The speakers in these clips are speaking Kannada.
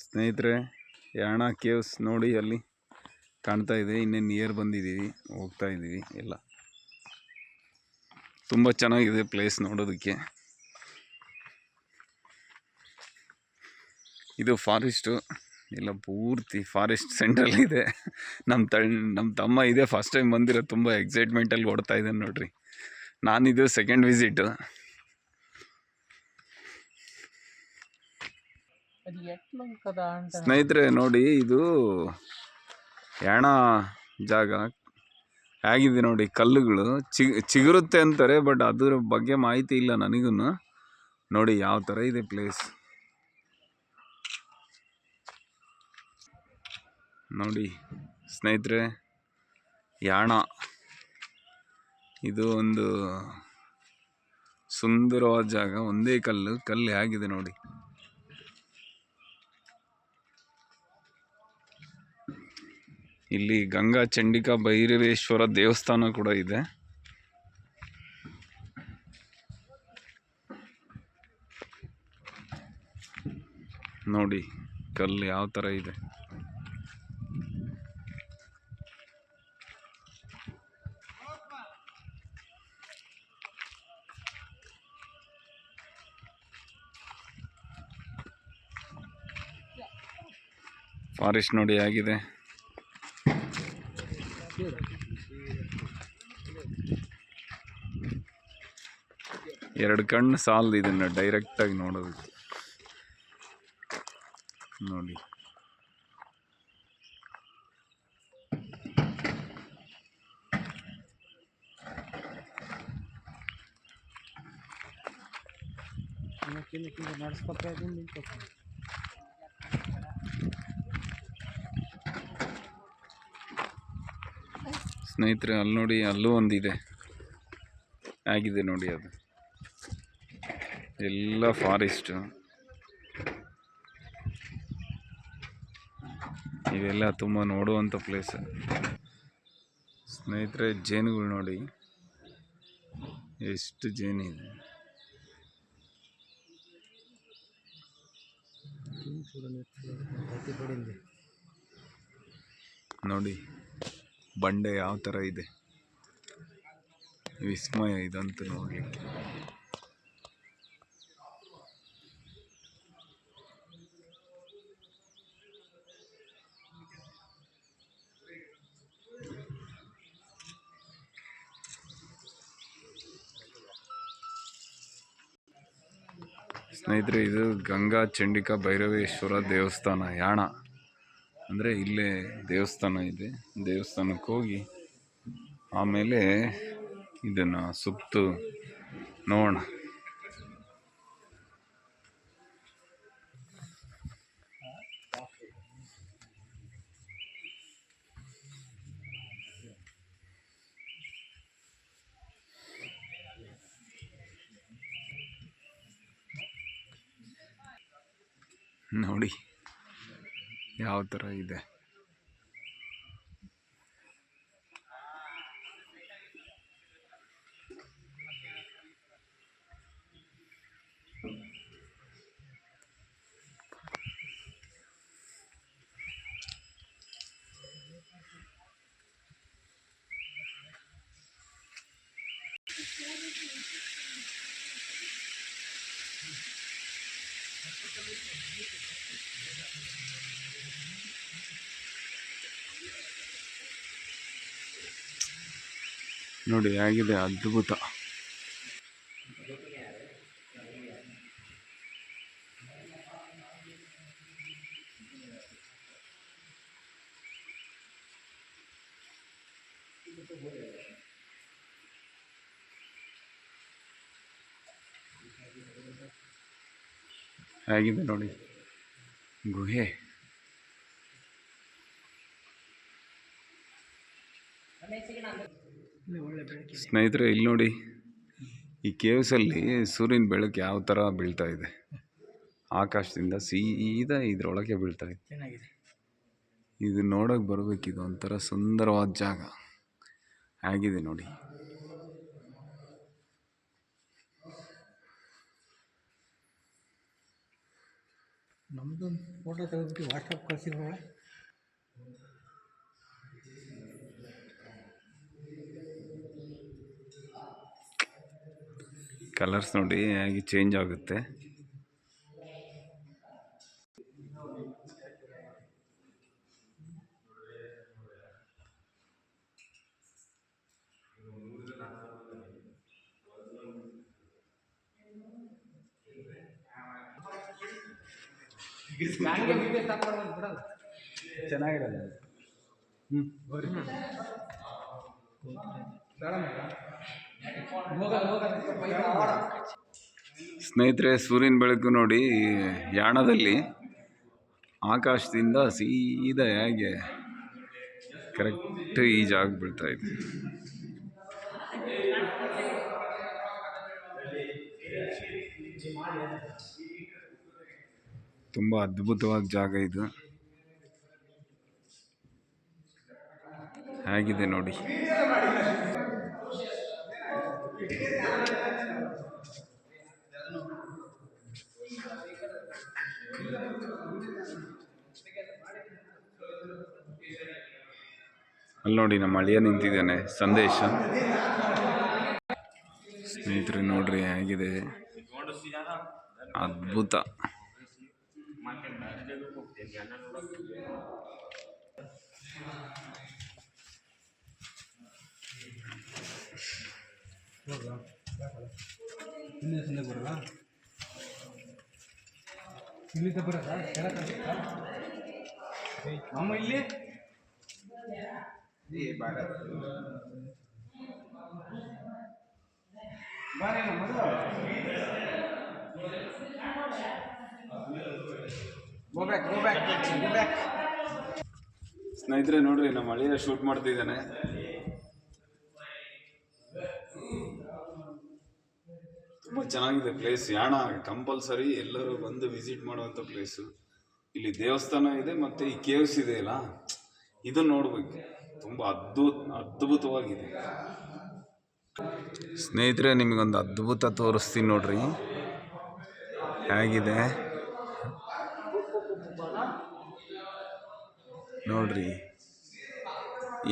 ಸ್ನೇಹಿತರೆ, ಯಾಣ ಕೇವ್ಸ್ ನೋಡಿ, ಅಲ್ಲಿ ಕಾಣ್ತಾ ಇದೆ. ಇನ್ನೇ ನಿಯರ್ ಬಂದಿದ್ದೀವಿ, ಹೋಗ್ತಾ ಇದ್ದೀವಿ. ಎಲ್ಲ ತುಂಬ ಚೆನ್ನಾಗಿದೆ ಪ್ಲೇಸ್ ನೋಡೋದಕ್ಕೆ. ಇದು ಫಾರೆಸ್ಟು, ಎಲ್ಲ ಪೂರ್ತಿ ಫಾರೆಸ್ಟ್ ಸೆಂಟ್ರಲ್ ಇದೆ. ನಮ್ಮ ತಮ್ಮ ಇದೆ ಫಸ್ಟ್ ಟೈಮ್ ಬಂದಿರೋ, ತುಂಬ ಎಕ್ಸೈಟ್ಮೆಂಟಲ್ಲಿ ಓಡ್ತಾ ಇದ್ದಾನೆ ನೋಡ್ರಿ. ನಾನಿದು ಸೆಕೆಂಡ್ ವಿಸಿಟ್. ಸ್ನೇಹಿತರೆ ನೋಡಿ, ಇದು ಯಾಣ ಜಾಗ ಹೇಗಿದೆ ನೋಡಿ. ಕಲ್ಲುಗಳು ಚಿಗುರುತ್ತೆ ಅಂತಾರೆ, ಬಟ್ ಅದ್ರ ಬಗ್ಗೆ ಮಾಹಿತಿ ಇಲ್ಲ ನನಗೂ. ನೋಡಿ ಯಾವ ಥರ ಇದೆ ಪ್ಲೇಸ್ ನೋಡಿ ಸ್ನೇಹಿತರೆ. ಯಾಣ ಇದು ಒಂದು ಸುಂದರವಾದ ಜಾಗ. ಒಂದೇ ಕಲ್ಲು ಹೇಗಿದೆ ನೋಡಿ. ಇಲ್ಲಿ ಗಂಗಾ ಚಂಡಿಕಾ ಭೈರವೇಶ್ವರ ದೇವಸ್ಥಾನ ಕೂಡ ಇದೆ. ನೋಡಿ ಕಲ್ಲು ಯಾವ ಥರ ಇದೆ. ಫಾರೆಸ್ಟ್ ನೋಡಿ ಹೇಗಿದೆ. ಎರಡು ಕಣ್ಣು ಸಾಲದು ಇದನ್ನು ಡೈರೆಕ್ಟಾಗಿ ನೋಡೋದಕ್ಕೆ. ನೋಡಿ ಸ್ನೇಹಿತರೆ, ಅಲ್ಲಿ ನೋಡಿ, ಅಲ್ಲೂ ಒಂದಿದೆ. ಆಗಿದೆ ನೋಡಿ, ಅದು ಎಲ್ಲ ಫಾರೆಸ್ಟ್. ಇವೆಲ್ಲ ತುಂಬ ನೋಡುವಂಥ ಪ್ಲೇಸ್. ಸ್ನೇಹಿತರೆ, ಜೇನುಗಳು ನೋಡಿ ಎಷ್ಟು ಜೇನಿದೆ. ನೋಡಿ ಬಂಡೆ ಯಾವ ಥರ ಇದೆ. ವಿಸ್ಮಯ ಇದಂತೂ ನೋಡಲಿಕ್ಕೆ. ಸ್ನೇಹಿತರೆ, ಇದು ಗಂಗಾ ಚಂಡಿಕಾ ಭೈರವೇಶ್ವರ ದೇವಸ್ಥಾನ ಯಾಣ. ಅಂದರೆ ಇಲ್ಲೇ ದೇವಸ್ಥಾನ ಇದೆ. ದೇವಸ್ಥಾನಕ್ಕೆ ಹೋಗಿ ಆಮೇಲೆ ಇದನ್ನು ಸುತ್ತು ನೋಡೋಣ. ನೋಡಿ ಯಾವ ಥರ ಇದೆ. ನೋಡಿ ಹೇಗಿದೆ, ಅದ್ಭುತ. ಹೇಗಿದೆ ನೋಡಿ ಗುಹೆ. ಸ್ನೇಹಿತರೆ, ಇಲ್ಲಿ ನೋಡಿ, ಈ ಕೇವ್ಸಲ್ಲಿ ಸೂರ್ಯನ ಬೆಳಕು ಯಾವ ಥರ ಬೀಳ್ತಾ ಇದೆ. ಆಕಾಶದಿಂದ ಸೀದಾ ಇದ್ರೊಳಗೆ ಬೀಳ್ತಾ ಇದೆ. ಇದು ನೋಡೋಕೆ ಬರಬೇಕಿದು. ಒಂಥರ ಸುಂದರವಾದ ಜಾಗ ಆಗಿದೆ ನೋಡಿ. ನಮ್ದೊಂದು ಫೋಟೋ ತೆಗೆದ್ಬಿಟ್ಟು ವಾಟ್ಸಪ್ ಕಳಿಸಿರೋಳೆ. ಕಲರ್ಸ್ ನೋಡಿ ಹೇಗೆ ಚೇಂಜ್ ಆಗುತ್ತೆ. ಚೆನ್ನಾಗಿರೋದು. ಸ್ನೇಹಿತರೆ, ಸೂರ್ಯನ ಬೆಳಕು ನೋಡಿ ಯಾಣದಲ್ಲಿ ಆಕಾಶದಿಂದ ಸೀದಾ ಹೇಗೆ ಕರೆಕ್ಟ್ ಈ ಜಾಗ ಬೀಳ್ತಾ ಇದೆ. ತುಂಬ ಅದ್ಭುತವಾದ ಜಾಗ ಇದು. ಹೇಗಿದೆ ನೋಡಿ. ಅಲ್ಲಿ ನೋಡಿ ನಮ್ಮ ಅಳಿಯ ನಿಂತಿದ್ದಾನೆ, ಸಂದೇಶ. ಸ್ನೇಹಿತರೆ ನೋಡ್ರಿ ಹೇಗಿದೆ, ಅದ್ಭುತ. ಬರಲ್ಲ ಇಲ್ಲಿಂದ ಬರೋದಾ ನಮ್ಮ ಇಲ್ಲಿ ಸ್ನೇಹಿತರೆ ನೋಡ್ರಿ ನಮ್ಮ ಅಳಿಯ ಶೂಟ್ ಮಾಡ್ತಿದ್ದಾನೆ. ತುಂಬ ಚೆನ್ನಾಗಿದೆ ಪ್ಲೇಸ್. ಯಾಣ ಕಂಪಲ್ಸರಿ ಎಲ್ಲರೂ ಬಂದು ವಿಸಿಟ್ ಮಾಡುವಂಥ ಪ್ಲೇಸು. ಇಲ್ಲಿ ದೇವಸ್ಥಾನ ಇದೆ ಮತ್ತು ಈ ಕೇವ್ಸ್ ಇದೆಯಲ್ಲ, ಇದನ್ನು ನೋಡ್ಬೇಕು. ತುಂಬ ಅದ್ಭುತವಾಗಿದೆ. ಸ್ನೇಹಿತರೆ, ನಿಮಗೊಂದು ಅದ್ಭುತ ತೋರಿಸ್ತೀನಿ ನೋಡ್ರಿ ಹೇಗಿದೆ ನೋಡ್ರಿ.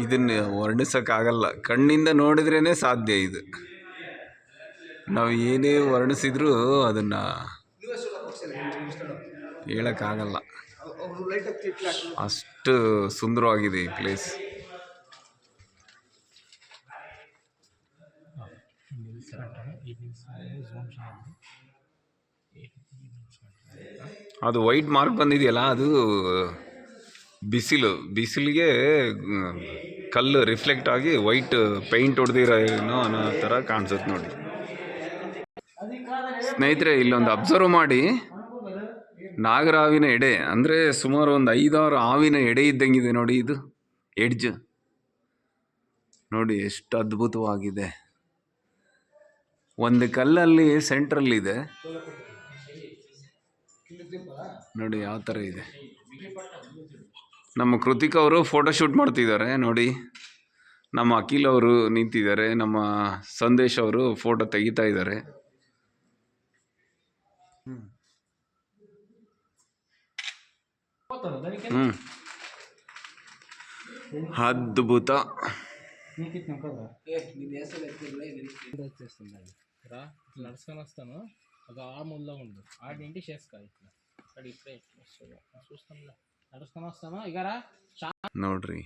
ಇದನ್ನ ವರ್ಣಿಸೋಕ್ಕಾಗಲ್ಲ, ಕಣ್ಣಿಂದ ನೋಡಿದ್ರೇ ಸಾಧ್ಯ ಇದು. ನಾವು ಏನೇ ವರ್ಣಿಸಿದ್ರೂ ಅದನ್ನು ಹೇಳೋಕ್ಕಾಗಲ್ಲ, ಅಷ್ಟು ಸುಂದರವಾಗಿದೆ ಈ ಪ್ಲೇಸ್. ಅದು ವೈಟ್ ಮಾರ್ಕ್ ಬಂದಿದೆಯಲ್ಲ, ಅದು ಬಿಸಿಲಿಗೆ ಕಲ್ಲು ರಿಫ್ಲೆಕ್ಟ್ ಆಗಿ ವೈಟ್ ಪೇಂಟ್ ಹೊಡೆದಿರೋ ಅನ್ನೋ ಥರ ಕಾಣಿಸುತ್ತೆ ನೋಡಿ. ಸ್ನೇಹಿತರೆ, ಇಲ್ಲೊಂದು ಅಬ್ಸರ್ವ್ ಮಾಡಿ, ನಾಗರಹಾವಿನ ಎಡೆ ಅಂದರೆ ಸುಮಾರು ಒಂದು 5-6 ಹಾವಿನ ಎಡೆ ಇದ್ದಂಗಿದೆ ನೋಡಿ. ಇದು ಎಡ್ಜ್ ನೋಡಿ ಎಷ್ಟು ಅದ್ಭುತವಾಗಿದೆ. ಒಂದು ಕಲ್ಲಲ್ಲಿ ಸೆಂಟ್ರಲ್ಲಿದೆ ನೋಡಿ ಯಾವ ಥರ ಇದೆ. ನಮ್ಮ ಕೃತಿಕ್ ಅವರು ಫೋಟೋಶೂಟ್ ಮಾಡ್ತಿದ್ದಾರೆ ನೋಡಿ. ನಮ್ಮ ಅಖಿಲ್ ಅವರು ನಿಂತಿದ್ದಾರೆ. ನಮ್ಮ ಸಂದೇಶ್ ಅವರು ಫೋಟೋ ತೆಗಿತಾ ಇದ್ದಾರೆ. ಅದ್ಭುತ. నడుచుకొని వస్తాను ఒక ఆ ముల్లో ఉండు ఆడింటి చేసుకో ఇట్లా అక్కడ ఇప్పుడే చూస్తాను నడుచుకొని వస్తాను ఇగరా ನೋಡ್ರಿ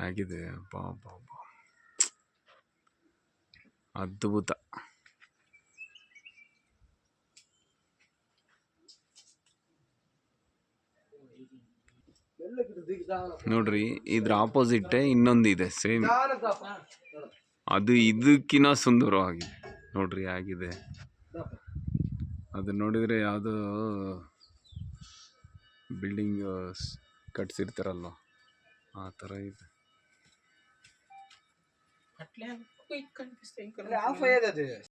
ಆಗಿದೆ. ಅದ್ಭುತ. ನೋಡ್ರಿ, ಇದ್ರ ಆಪೋಸಿಟ್ ಇನ್ನೊಂದಿದೆ ಸೇಮ್, ಅದು ಇದಕ್ಕಿಂತ ಸುಂದರವಾಗಿದೆ ನೋಡ್ರಿ ಆಗಿದೆ. ಅದು ನೋಡಿದರೆ ಯಾವುದೋ ಬಿಲ್ಡಿಂಗ್ ಕಟ್ಸಿರ್ತಾರಲ್ವ ಆ ಥರ ಇದೆ. అట్లే కనిపిస్తే ఇంకా